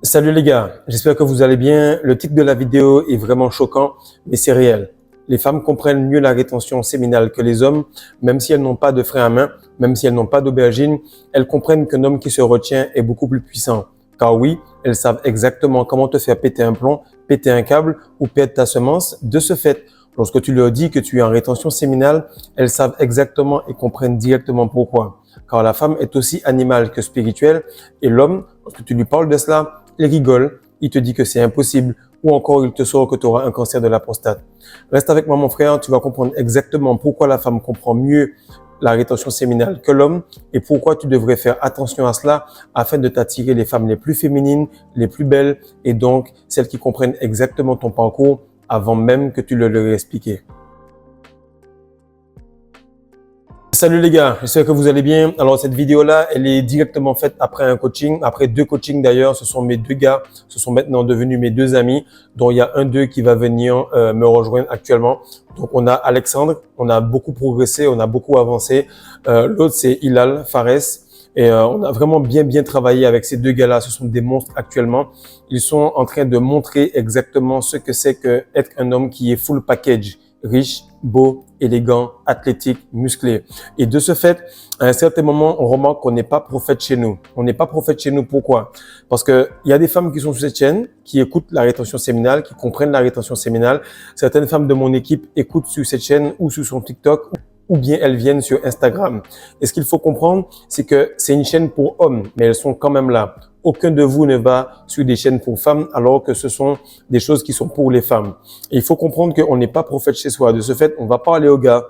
Salut les gars, j'espère que vous allez bien. Le titre de la vidéo est vraiment choquant, mais c'est réel. Les femmes comprennent mieux la rétention séminale que les hommes, même si elles n'ont pas de frein à main, même si elles n'ont pas d'aubergine, elles comprennent qu'un homme qui se retient est beaucoup plus puissant. Car oui, elles savent exactement comment te faire péter un plomb, péter un câble ou perdre ta semence. De ce fait, lorsque tu leur dis que tu es en rétention séminale, elles savent exactement et comprennent directement pourquoi. Car la femme est aussi animale que spirituelle et l'homme, lorsque tu lui parles de cela, il rigole, il te dit que c'est impossible ou encore il te sort que tu auras un cancer de la prostate. Reste avec moi mon frère, tu vas comprendre exactement pourquoi la femme comprend mieux la rétention séminale que l'homme et pourquoi tu devrais faire attention à cela afin de t'attirer les femmes les plus féminines, les plus belles et donc celles qui comprennent exactement ton parcours avant même que tu le leur aies expliqué. Salut les gars, j'espère que vous allez bien. Alors cette vidéo-là, elle est directement faite après un coaching, après 2 coachings d'ailleurs. Ce sont mes 2 gars, ce sont maintenant devenus mes 2 amis, dont il y a un d'eux qui va venir me rejoindre actuellement. Donc on a Alexandre, on a beaucoup progressé, on a beaucoup avancé. L'autre c'est Hilal Fares. Et on a vraiment bien travaillé avec ces 2 gars-là. Ce sont des monstres actuellement. Ils sont en train de montrer exactement ce que c'est que être un homme qui est full package, riche, beau, élégant, athlétique, musclé. Et de ce fait, à un certain moment, on remarque qu'on n'est pas prophète chez nous. On n'est pas prophète chez nous. Pourquoi? Parce que il y a des femmes qui sont sur cette chaîne, qui écoutent la rétention séminale, qui comprennent la rétention séminale. Certaines femmes de mon équipe écoutent sur cette chaîne ou sur son TikTok, ou bien elles viennent sur Instagram. Et ce qu'il faut comprendre, c'est que c'est une chaîne pour hommes, mais elles sont quand même là. Aucun de vous ne va sur des chaînes pour femmes, alors que ce sont des choses qui sont pour les femmes. Et il faut comprendre qu'on n'est pas prophète chez soi. De ce fait, on va parler aux gars.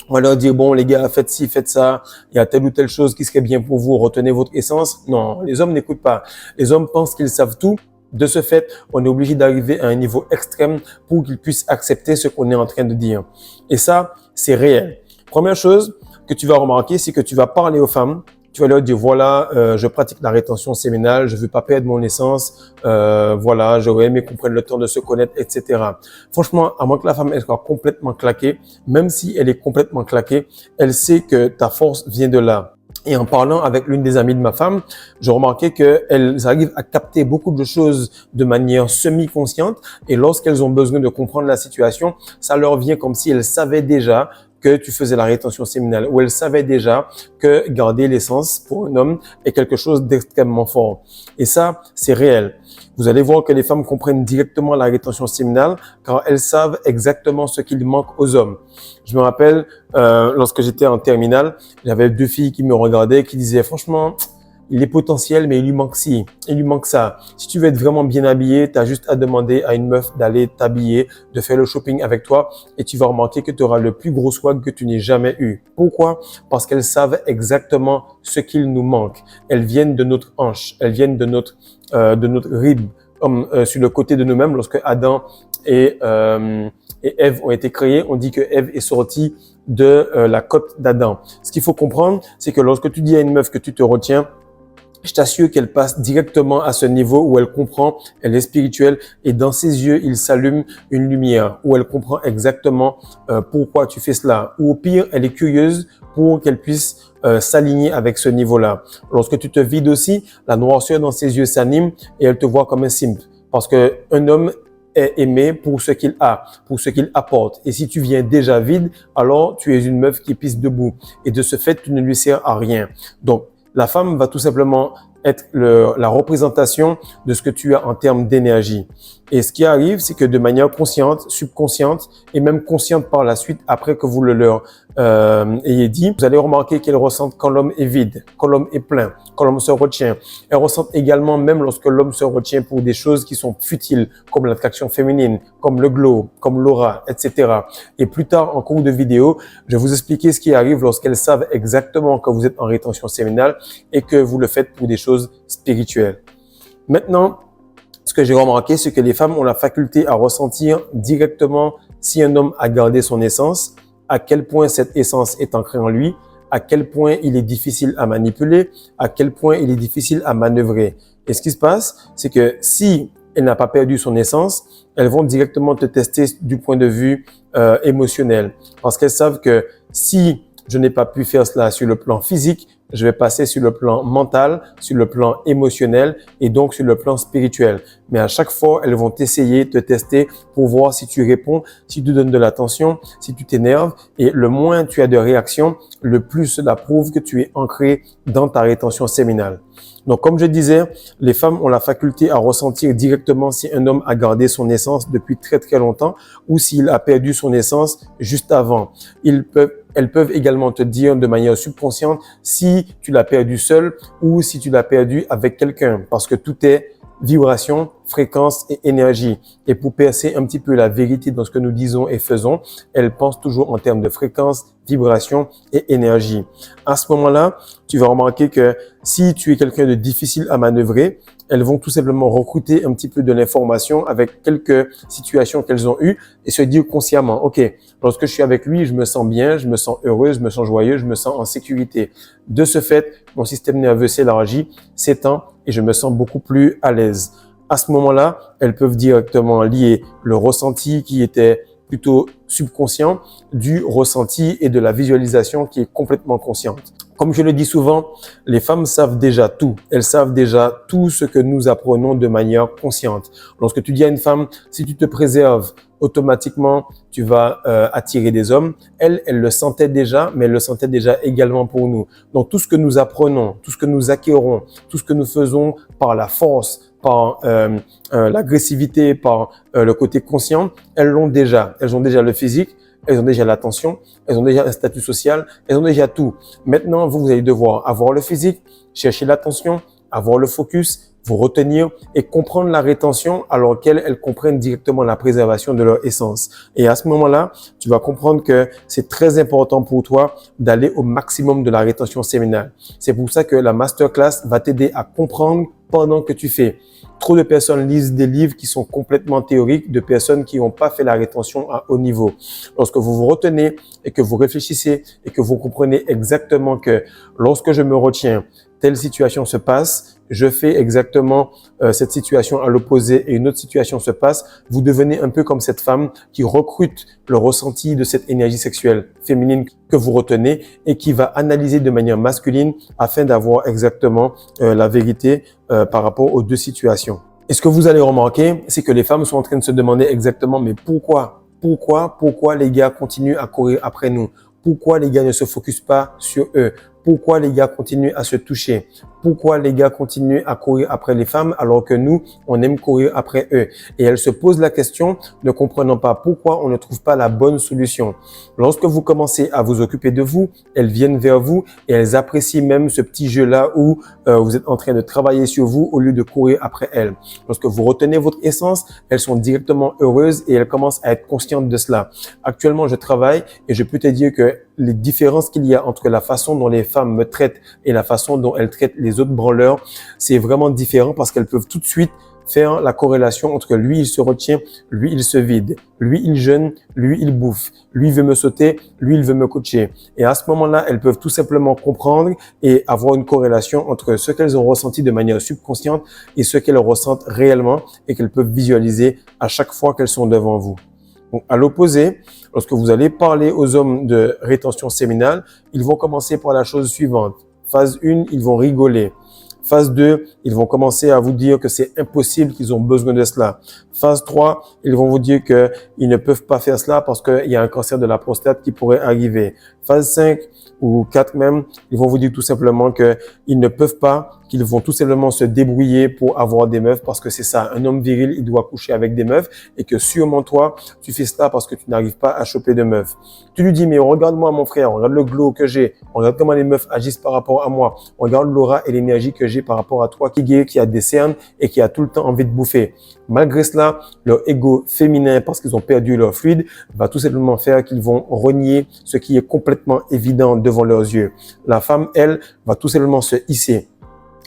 On va leur dire, bon, les gars, faites ci, faites ça. Il y a telle ou telle chose qui serait bien pour vous. Retenez votre essence. Non, les hommes n'écoutent pas. Les hommes pensent qu'ils savent tout. De ce fait, on est obligé d'arriver à un niveau extrême pour qu'ils puissent accepter ce qu'on est en train de dire. Et ça, c'est réel. Première chose que tu vas remarquer, c'est que tu vas parler aux femmes. Tu vas leur dire, voilà, je pratique la rétention séminale, je veux pas perdre mon essence, voilà, j'aurais aimé qu'on prenne le temps de se connaître, etc. Franchement, à moins que la femme elle soit complètement claquée, même si elle est complètement claquée, elle sait que ta force vient de là. Et en parlant avec l'une des amies de ma femme, je remarquais qu'elles arrivent à capter beaucoup de choses de manière semi-consciente et lorsqu'elles ont besoin de comprendre la situation, ça leur vient comme si elles savaient déjà que tu faisais la rétention séminale, ou elles savaient déjà que garder l'essence pour un homme est quelque chose d'extrêmement fort. Et ça, c'est réel. Vous allez voir que les femmes comprennent directement la rétention séminale car elles savent exactement ce qu'il manque aux hommes. Je me rappelle, lorsque j'étais en terminale, j'avais 2 filles qui me regardaient qui disaient « Franchement, il est potentiel, mais il lui manque ci, il lui manque ça. Si tu veux être vraiment bien habillé, tu as juste à demander à une meuf d'aller t'habiller, de faire le shopping avec toi et tu vas remarquer que tu auras le plus gros swag que tu n'aies jamais eu. Pourquoi? Parce qu'elles savent exactement ce qu'il nous manque. Elles viennent de notre hanche, elles viennent de notre rib, sur le côté de nous-mêmes. Lorsque Adam et Ève ont été créés, on dit que Ève est sortie de la côte d'Adam. Ce qu'il faut comprendre, c'est que lorsque tu dis à une meuf que tu te retiens, je t'assure qu'elle passe directement à ce niveau où elle comprend, elle est spirituelle et dans ses yeux, il s'allume une lumière où elle comprend exactement pourquoi tu fais cela. Ou au pire, elle est curieuse pour qu'elle puisse s'aligner avec ce niveau-là. Lorsque tu te vides aussi, la noirceur dans ses yeux s'anime et elle te voit comme un simp. Parce que un homme est aimé pour ce qu'il a, pour ce qu'il apporte. Et si tu viens déjà vide, alors tu es une meuf qui pisse debout. Et de ce fait, tu ne lui sers à rien. Donc, la femme va tout simplement être la représentation de ce que tu as en termes d'énergie. Et ce qui arrive, c'est que de manière consciente, subconsciente et même consciente par la suite, après que vous le leur ayez dit, vous allez remarquer qu'elles ressentent quand l'homme est vide, quand l'homme est plein, quand l'homme se retient. Elles ressentent également même lorsque l'homme se retient pour des choses qui sont futiles, comme l'attraction féminine, comme le glow, comme l'aura, etc. Et plus tard, en cours de vidéo, je vais vous expliquer ce qui arrive lorsqu'elles savent exactement que vous êtes en rétention séminale et que vous le faites pour des choses spirituelles. Maintenant, ce que j'ai remarqué, c'est que les femmes ont la faculté à ressentir directement si un homme a gardé son essence, à quel point cette essence est ancrée en lui, à quel point il est difficile à manipuler, à quel point il est difficile à manœuvrer. Et ce qui se passe, c'est que si elle n'a pas perdu son essence, elles vont directement te tester du point de vue émotionnel. Parce qu'elles savent que si je n'ai pas pu faire cela sur le plan physique, je vais passer sur le plan mental, sur le plan émotionnel et donc sur le plan spirituel. Mais à chaque fois, elles vont essayer de te tester pour voir si tu réponds, si tu donnes de l'attention, si tu t'énerves. Et le moins tu as de réactions, le plus cela prouve que tu es ancré dans ta rétention séminale. Donc, comme je disais, les femmes ont la faculté à ressentir directement si un homme a gardé son essence depuis très très longtemps ou s'il a perdu son essence juste avant. Elles peuvent également te dire de manière subconsciente si tu l'as perdu seul ou si tu l'as perdu avec quelqu'un, parce que tout est vibration, fréquence et énergie. Et pour percer un petit peu la vérité dans ce que nous disons et faisons, elles pensent toujours en termes de fréquence, vibration et énergie. À ce moment-là, tu vas remarquer que si tu es quelqu'un de difficile à manœuvrer, elles vont tout simplement recruter un petit peu de l'information avec quelques situations qu'elles ont eues et se dire consciemment, OK, lorsque je suis avec lui, je me sens bien, je me sens heureuse, je me sens joyeuse, je me sens en sécurité. De ce fait, mon système nerveux s'élargit, s'étend et je me sens beaucoup plus à l'aise. À ce moment-là, elles peuvent directement lier le ressenti qui était plutôt subconscient du ressenti et de la visualisation qui est complètement consciente. Comme je le dis souvent, les femmes savent déjà tout. Elles savent déjà tout ce que nous apprenons de manière consciente. Lorsque tu dis à une femme, si tu te préserves, automatiquement, tu vas attirer des hommes. Elle le sentait déjà, mais elle le sentait déjà également pour nous. Donc, tout ce que nous apprenons, tout ce que nous acquérons, tout ce que nous faisons par la force, par l'agressivité, par le côté conscient, elles l'ont déjà. Elles ont déjà le physique, elles ont déjà l'attention, elles ont déjà un statut social, elles ont déjà tout. Maintenant, vous allez devoir avoir le physique, chercher l'attention, avoir le focus, vous retenir et comprendre la rétention alors qu'elles comprennent directement la préservation de leur essence. Et à ce moment-là, tu vas comprendre que c'est très important pour toi d'aller au maximum de la rétention séminale. C'est pour ça que la masterclass va t'aider à comprendre pendant que tu fais. Trop de personnes lisent des livres qui sont complètement théoriques, de personnes qui n'ont pas fait la rétention à haut niveau. Lorsque vous vous retenez et que vous réfléchissez et que vous comprenez exactement que lorsque je me retiens, telle situation se passe, je fais exactement cette situation à l'opposé et une autre situation se passe, vous devenez un peu comme cette femme qui recrute le ressenti de cette énergie sexuelle féminine que vous retenez et qui va analyser de manière masculine afin d'avoir exactement la vérité par rapport aux deux situations. Et ce que vous allez remarquer, c'est que les femmes sont en train de se demander exactement mais pourquoi les gars continuent à courir après nous? Pourquoi les gars ne se focusent pas sur eux? Pourquoi les gars continuent à se toucher? Pourquoi les gars continuent à courir après les femmes alors que nous, on aime courir après eux? Et elles se posent la question, ne comprenant pas pourquoi on ne trouve pas la bonne solution. Lorsque vous commencez à vous occuper de vous, elles viennent vers vous et elles apprécient même ce petit jeu-là où vous êtes en train de travailler sur vous au lieu de courir après elles. Lorsque vous retenez votre essence, elles sont directement heureuses et elles commencent à être conscientes de cela. Actuellement, je travaille et je peux te dire que les différences qu'il y a entre la façon dont les femmes me traitent et la façon dont elles traitent les autres branleurs, c'est vraiment différent parce qu'elles peuvent tout de suite faire la corrélation entre lui, il se retient, lui, il se vide, lui, il jeûne, lui, il bouffe, lui, il veut me sauter, lui, il veut me coacher. Et à ce moment-là, elles peuvent tout simplement comprendre et avoir une corrélation entre ce qu'elles ont ressenti de manière subconsciente et ce qu'elles ressentent réellement et qu'elles peuvent visualiser à chaque fois qu'elles sont devant vous. Donc, à l'opposé, lorsque vous allez parler aux hommes de rétention séminale, ils vont commencer par la chose suivante. Phase 1, ils vont rigoler. Phase 2, ils vont commencer à vous dire que c'est impossible, qu'ils ont besoin de cela. Phase 3, ils vont vous dire qu'ils ne peuvent pas faire cela parce qu'il y a un cancer de la prostate qui pourrait arriver. Phase 5 ou 4 même, ils vont vous dire tout simplement qu'ils ne peuvent pas, qu'ils vont tout simplement se débrouiller pour avoir des meufs parce que c'est ça. Un homme viril, il doit coucher avec des meufs et que sûrement toi, tu fais cela parce que tu n'arrives pas à choper de meufs. Tu lui dis, mais regarde-moi mon frère, regarde le glow que j'ai, regarde comment les meufs agissent par rapport à moi, regarde l'aura et l'énergie que j'ai par rapport à toi qui est gay, qui a des cernes et qui a tout le temps envie de bouffer. Malgré cela, leur ego féminin, parce qu'ils ont perdu leur fluide, va tout simplement faire qu'ils vont renier ce qui est complètement évident devant leurs yeux. La femme, elle, va tout simplement se hisser.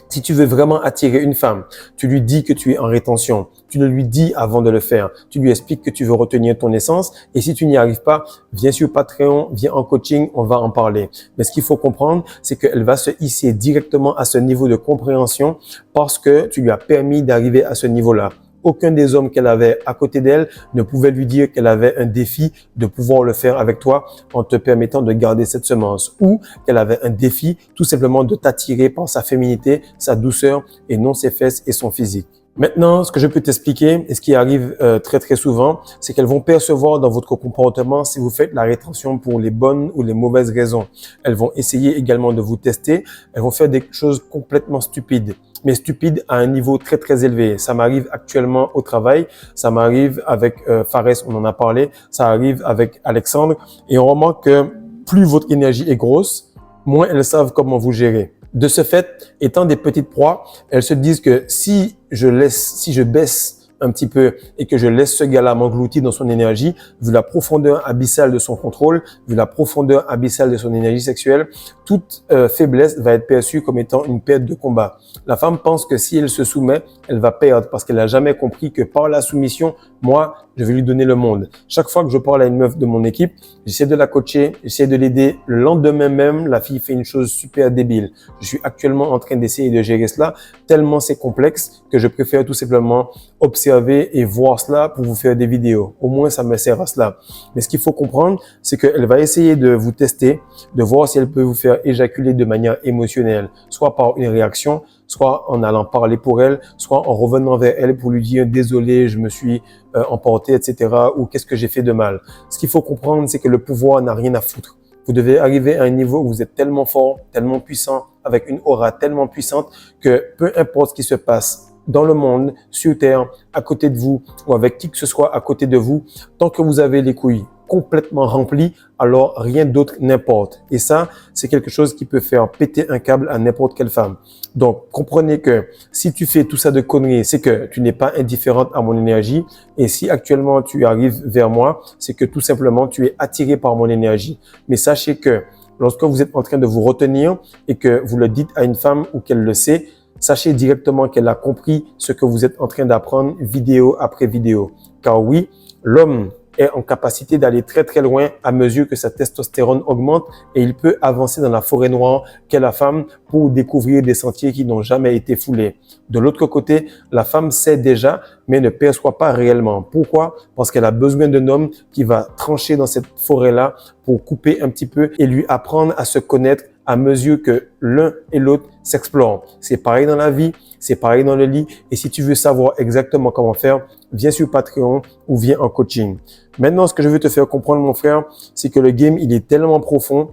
Si tu veux vraiment attirer une femme, tu lui dis que tu es en rétention. Tu le lui dis avant de le faire. Tu lui expliques que tu veux retenir ton essence. Et si tu n'y arrives pas, viens sur Patreon, viens en coaching, on va en parler. Mais ce qu'il faut comprendre, c'est qu'elle va se hisser directement à ce niveau de compréhension parce que tu lui as permis d'arriver à ce niveau-là. Aucun des hommes qu'elle avait à côté d'elle ne pouvait lui dire qu'elle avait un défi de pouvoir le faire avec toi en te permettant de garder cette semence, ou qu'elle avait un défi tout simplement de t'attirer par sa féminité, sa douceur et non ses fesses et son physique. Maintenant, ce que je peux t'expliquer, et ce qui arrive très très souvent, c'est qu'elles vont percevoir dans votre comportement si vous faites la rétention pour les bonnes ou les mauvaises raisons. Elles vont essayer également de vous tester. Elles vont faire des choses complètement stupides, mais stupides à un niveau très très élevé. Ça m'arrive actuellement au travail, ça m'arrive avec Fares, on en a parlé, ça arrive avec Alexandre, et on remarque que plus votre énergie est grosse, moins elles savent comment vous gérer. De ce fait, étant des petites proies, elles se disent que si je baisse un petit peu et que je laisse ce gars-là m'engloutir dans son énergie, vu la profondeur abyssale de son contrôle, vu la profondeur abyssale de son énergie sexuelle, toute faiblesse va être perçue comme étant une perte de combat. La femme pense que si elle se soumet, elle va perdre parce qu'elle n'a jamais compris que par la soumission, moi, je vais lui donner le monde. Chaque fois que je parle à une meuf de mon équipe, j'essaie de la coacher, j'essaie de l'aider. Le lendemain même, la fille fait une chose super débile. Je suis actuellement en train d'essayer de gérer cela tellement c'est complexe que je préfère tout simplement observer et voir cela pour vous faire des vidéos. Au moins, ça me sert à cela. Mais ce qu'il faut comprendre, c'est qu'elle va essayer de vous tester, de voir si elle peut vous faire éjaculer de manière émotionnelle, soit par une réaction, soit en allant parler pour elle, soit en revenant vers elle pour lui dire « désolé, je me suis emporté, etc. » ou « qu'est-ce que j'ai fait de mal ?» Ce qu'il faut comprendre, c'est que le pouvoir n'a rien à foutre. Vous devez arriver à un niveau où vous êtes tellement fort, tellement puissant, avec une aura tellement puissante que peu importe ce qui se passe dans le monde, sur Terre, à côté de vous ou avec qui que ce soit à côté de vous, tant que vous avez les couilles complètement remplies, alors rien d'autre n'importe. Et ça, c'est quelque chose qui peut faire péter un câble à n'importe quelle femme. Donc, comprenez que si tu fais tout ça de conneries, c'est que tu n'es pas indifférente à mon énergie. Et si actuellement tu arrives vers moi, c'est que tout simplement tu es attiré par mon énergie. Mais sachez que lorsque vous êtes en train de vous retenir et que vous le dites à une femme ou qu'elle le sait, sachez directement qu'elle a compris ce que vous êtes en train d'apprendre vidéo après vidéo. Car oui, l'homme est en capacité d'aller très très loin à mesure que sa testostérone augmente et il peut avancer dans la forêt noire qu'est la femme pour découvrir des sentiers qui n'ont jamais été foulés. De l'autre côté, la femme sait déjà mais ne perçoit pas réellement. Pourquoi? Parce qu'elle a besoin d'un homme qui va trancher dans cette forêt-là pour couper un petit peu et lui apprendre à se connaître à mesure que l'un et l'autre s'explorent. C'est pareil dans la vie, c'est pareil dans le lit. Et si tu veux savoir exactement comment faire, viens sur Patreon ou viens en coaching. Maintenant, ce que je veux te faire comprendre, mon frère, c'est que le game, il est tellement profond,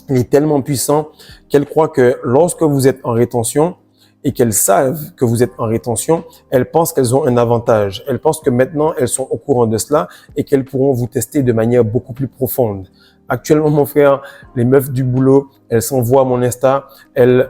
il est tellement puissant qu'elle croit que lorsque vous êtes en rétention et qu'elles savent que vous êtes en rétention, elles pensent qu'elles ont un avantage. Elles pensent que maintenant, elles sont au courant de cela et qu'elles pourront vous tester de manière beaucoup plus profonde. Actuellement, mon frère, les meufs du boulot, elles s'envoient à mon Insta, elles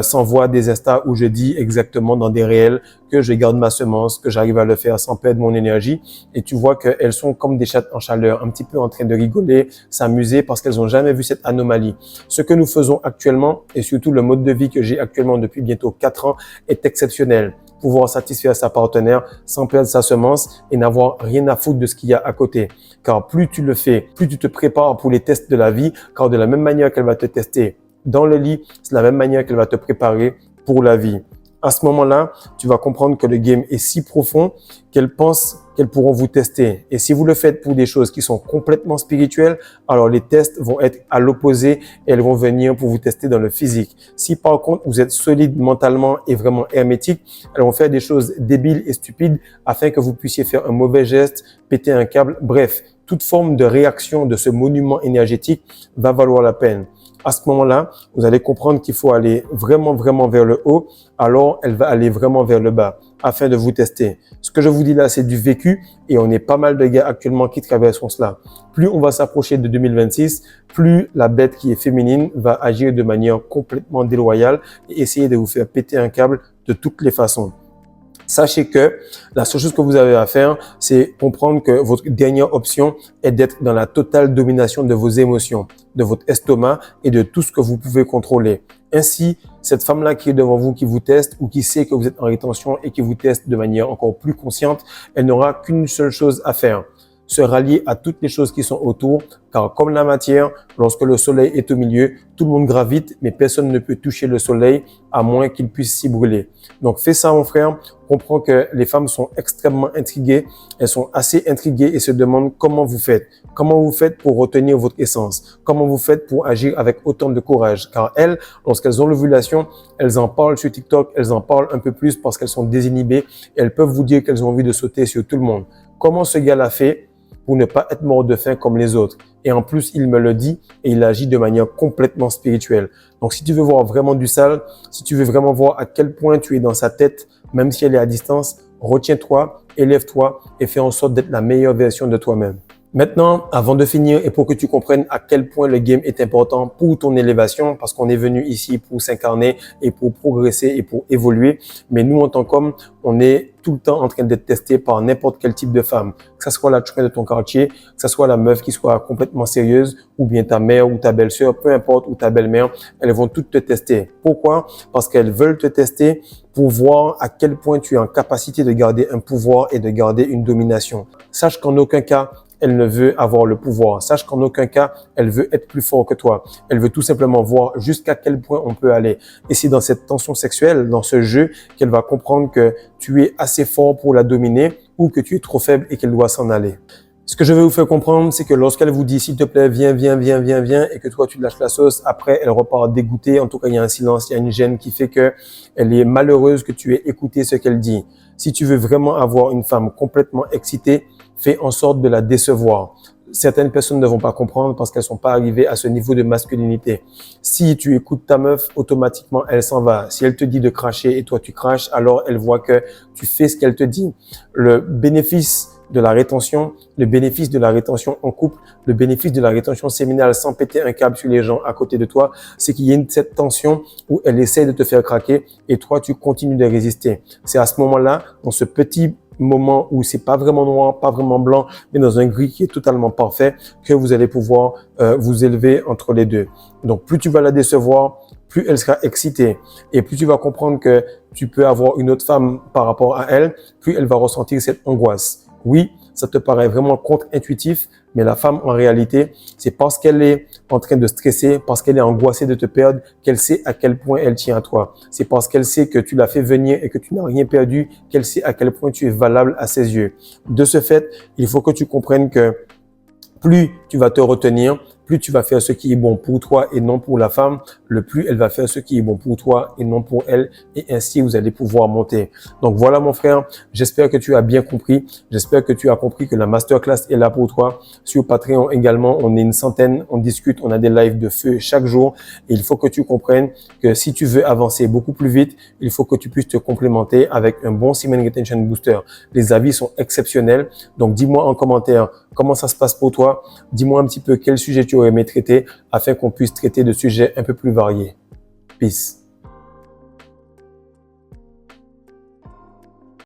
s'envoient des Insta où je dis exactement dans des réels que je garde ma semence, que j'arrive à le faire sans perdre mon énergie. Et tu vois qu'elles sont comme des chattes en chaleur, un petit peu en train de rigoler, s'amuser parce qu'elles n'ont jamais vu cette anomalie. Ce que nous faisons actuellement et surtout le mode de vie que j'ai actuellement depuis bientôt 4 ans est exceptionnel. Pouvoir satisfaire sa partenaire sans perdre sa semence et n'avoir rien à foutre de ce qu'il y a à côté. Car plus tu le fais, plus tu te prépares pour les tests de la vie, car de la même manière qu'elle va te tester dans le lit, c'est la même manière qu'elle va te préparer pour la vie. À ce moment-là, tu vas comprendre que le game est si profond qu'elles pensent qu'elles pourront vous tester. Et si vous le faites pour des choses qui sont complètement spirituelles, alors les tests vont être à l'opposé et elles vont venir pour vous tester dans le physique. Si par contre, vous êtes solide mentalement et vraiment hermétique, elles vont faire des choses débiles et stupides afin que vous puissiez faire un mauvais geste, péter un câble. Bref, toute forme de réaction de ce monument énergétique va valoir la peine. À ce moment-là, vous allez comprendre qu'il faut aller vraiment vers le haut, alors elle va aller vraiment vers le bas afin de vous tester. Ce que je vous dis là, c'est du vécu et on est pas mal de gars actuellement qui traversent cela. Plus on va s'approcher de 2026, plus la bête qui est féminine va agir de manière complètement déloyale et essayer de vous faire péter un câble de toutes les façons. Sachez que la seule chose que vous avez à faire, c'est comprendre que votre dernière option est d'être dans la totale domination de vos émotions, de votre estomac et de tout ce que vous pouvez contrôler. Ainsi, cette femme-là qui est devant vous, qui vous teste ou qui sait que vous êtes en rétention et qui vous teste de manière encore plus consciente, elle n'aura qu'une seule chose à faire. se rallier à toutes les choses qui sont autour, car comme la matière, lorsque le soleil est au milieu, tout le monde gravite, mais personne ne peut toucher le soleil à moins qu'il puisse s'y brûler. Donc fais ça mon frère, comprends que les femmes sont extrêmement intriguées, elles sont assez intriguées et se demandent comment vous faites. Comment vous faites pour retenir votre essence? Comment vous faites pour agir avec autant de courage? Car elles, lorsqu'elles ont l'ovulation, elles en parlent sur TikTok, elles en parlent un peu plus parce qu'elles sont désinhibées et elles peuvent vous dire qu'elles ont envie de sauter sur tout le monde. Comment ce gars l'a fait pour ne pas être mort de faim comme les autres? Et en plus, il me le dit et il agit de manière complètement spirituelle. Donc, si tu veux voir vraiment du sale, si tu veux vraiment voir à quel point tu es dans sa tête, même si elle est à distance, retiens-toi, élève-toi et fais en sorte d'être la meilleure version de toi-même. Maintenant, avant de finir et pour que tu comprennes à quel point le game est important pour ton élévation, parce qu'on est venu ici pour s'incarner et pour progresser et pour évoluer, mais nous en tant qu'hommes, on est tout le temps en train d'être testé par n'importe quel type de femme, que ce soit la chouette de ton quartier, que ce soit la meuf qui soit complètement sérieuse, ou bien ta mère ou ta belle-sœur, peu importe, ou ta belle-mère, elles vont toutes te tester. Pourquoi? Parce qu'elles veulent te tester pour voir à quel point tu es en capacité de garder un pouvoir et de garder une domination. Sache qu'en aucun cas, elle ne veut avoir le pouvoir. Sache qu'en aucun cas, elle veut être plus fort que toi. Elle veut tout simplement voir jusqu'à quel point on peut aller. Et c'est dans cette tension sexuelle, dans ce jeu, qu'elle va comprendre que tu es assez fort pour la dominer ou que tu es trop faible et qu'elle doit s'en aller. Ce que je veux vous faire comprendre, c'est que lorsqu'elle vous dit « s'il te plaît, viens », et que toi tu lâches la sauce, après elle repart dégoûtée. En tout cas, il y a un silence, il y a une gêne qui fait que elle est malheureuse que tu aies écouté ce qu'elle dit. Si tu veux vraiment avoir une femme complètement excitée, fais en sorte de la décevoir. Certaines personnes ne vont pas comprendre parce qu'elles sont pas arrivées à ce niveau de masculinité. Si tu écoutes ta meuf, automatiquement, elle s'en va. Si elle te dit de cracher et toi tu craches, alors elle voit que tu fais ce qu'elle te dit. Le bénéfice de la rétention, le bénéfice de la rétention en couple, le bénéfice de la rétention séminale sans péter un câble sur les gens à côté de toi, c'est qu'il y a cette tension où elle essaie de te faire craquer et toi, tu continues de résister. C'est à ce moment-là, dans ce petit moment où c'est pas vraiment noir, pas vraiment blanc, mais dans un gris qui est totalement parfait, que vous allez pouvoir vous élever entre les deux. Donc, plus tu vas la décevoir, plus elle sera excitée et plus tu vas comprendre que tu peux avoir une autre femme par rapport à elle, plus elle va ressentir cette angoisse. Oui, ça te paraît vraiment contre-intuitif, mais la femme, en réalité, c'est parce qu'elle est en train de stresser, parce qu'elle est angoissée de te perdre, qu'elle sait à quel point elle tient à toi. C'est parce qu'elle sait que tu l'as fait venir et que tu n'as rien perdu, qu'elle sait à quel point tu es valable à ses yeux. De ce fait, il faut que tu comprennes que plus tu vas te retenir, plus tu vas faire ce qui est bon pour toi et non pour la femme, le plus elle va faire ce qui est bon pour toi et non pour elle. Et ainsi, vous allez pouvoir monter. Donc voilà mon frère, j'espère que tu as bien compris. J'espère que tu as compris que la masterclass est là pour toi. Sur Patreon également, on est une centaine, on discute, on a des lives de feu chaque jour. Et il faut que tu comprennes que si tu veux avancer beaucoup plus vite, il faut que tu puisses te complémenter avec un bon Semen Retention Booster. Les avis sont exceptionnels. Donc dis-moi en commentaire comment ça se passe pour toi. Dis-moi un petit peu quel sujet tu aurais aimé traiter afin qu'on puisse traiter de sujets un peu plus variés. Peace.